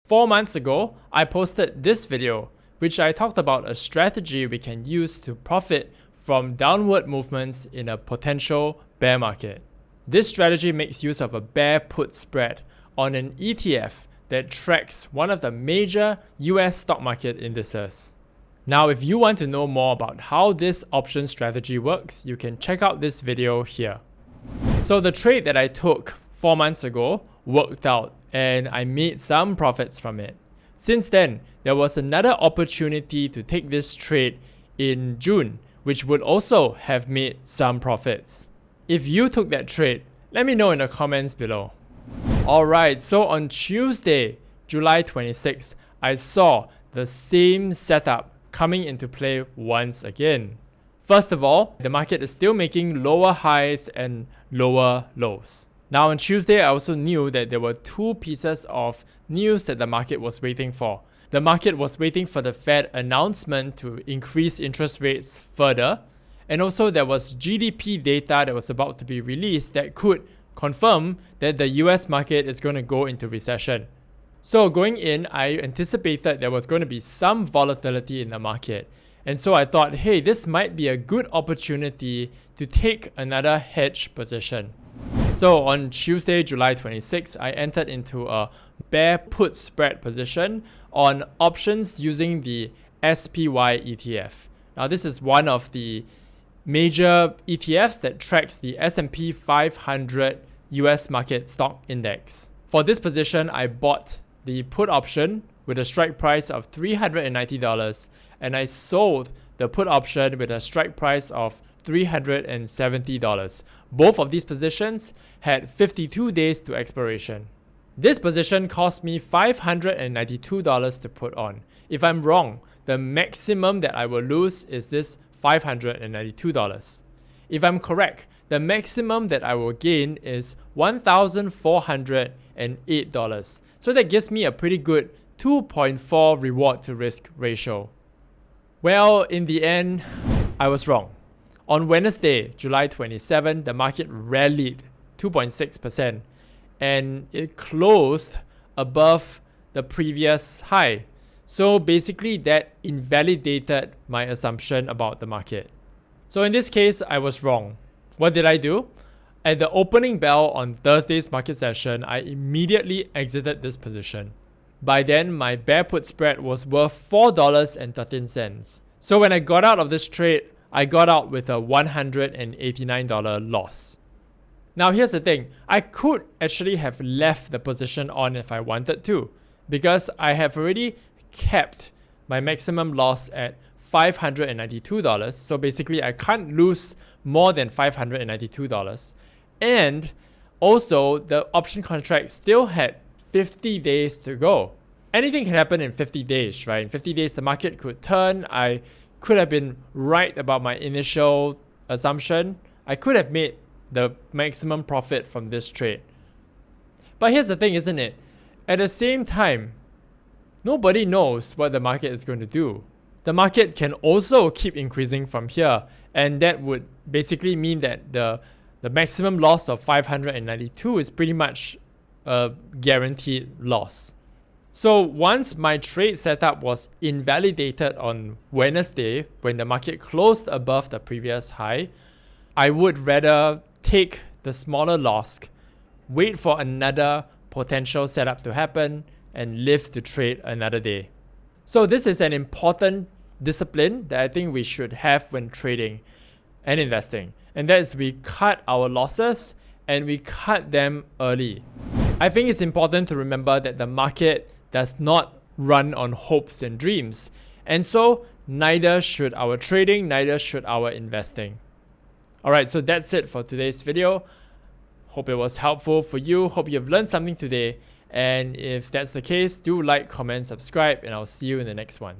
4 months ago, I posted this video, which I talked about a strategy we can use to profit from downward movements in a potential bear market. This strategy makes use of a bear put spread on an ETF that tracks one of the major US stock market indices. Now, if you want to know more about how this option strategy works, you can check out this video here. So the trade that I took 4 months ago worked out and I made some profits from it. Since then, there was another opportunity to take this trade in June, which would also have made some profits. If you took that trade, let me know in the comments below. Alright, so on Tuesday, July 26th, I saw the same setup coming into play once again. First of all, the market is still making lower highs and lower lows. Now on Tuesday, I also knew that there were two pieces of news that the market was waiting for. The market was waiting for the Fed announcement to increase interest rates further, and also there was GDP data that was about to be released that could confirm that the US market is going to go into recession. So going in, I anticipated there was going to be some volatility in the market. And so I thought, hey, this might be a good opportunity to take another hedge position. So on Tuesday, July 26, I entered into a bear put spread position on options using the SPY ETF. Now this is one of the major ETFs that tracks the S&P 500 US market stock index. For this position, I bought the put option with a strike price of $390 and I sold the put option with a strike price of $370. Both of these positions had 52 days to expiration. This position cost me $592 to put on. If I'm wrong, the maximum that I will lose is this $592. If I'm correct, the maximum that I will gain is $1,408. So that gives me a pretty good 2.4 reward to risk ratio. Well, in the end, I was wrong. On Wednesday, July 27, the market rallied 2.6% and it closed above the previous high. So basically that invalidated my assumption about the market. So in this case, I was wrong. What did I do? At the opening bell on Thursday's market session, I immediately exited this position. By then, my bear put spread was worth $4.13. So when I got out of this trade, I got out with a $189 loss. Now here's the thing, I could actually have left the position on if I wanted to, because I have already kept my maximum loss at $592. So basically I can't lose more than $592. And also the option contract still had 50 days to go. Anything can happen in 50 days, right? In 50 days the market could turn. I could have been right about my initial assumption. I could have made the maximum profit from this trade. But here's the thing, isn't it? At the same time, nobody knows what the market is going to do. The market can also keep increasing from here, and that would basically mean that the maximum loss of 592 is pretty much a guaranteed loss. So once my trade setup was invalidated on Wednesday when the market closed above the previous high, I would rather take the smaller loss, wait for another potential setup to happen, and live to trade another day. So this is an important discipline that I think we should have when trading and investing. And that is we cut our losses and we cut them early. I think it's important to remember that the market does not run on hopes and dreams. And so neither should our trading, neither should our investing. Alright, so that's it for today's video. Hope it was helpful for you. Hope you've learned something today. And if that's the case, do like, comment, subscribe, and I'll see you in the next one.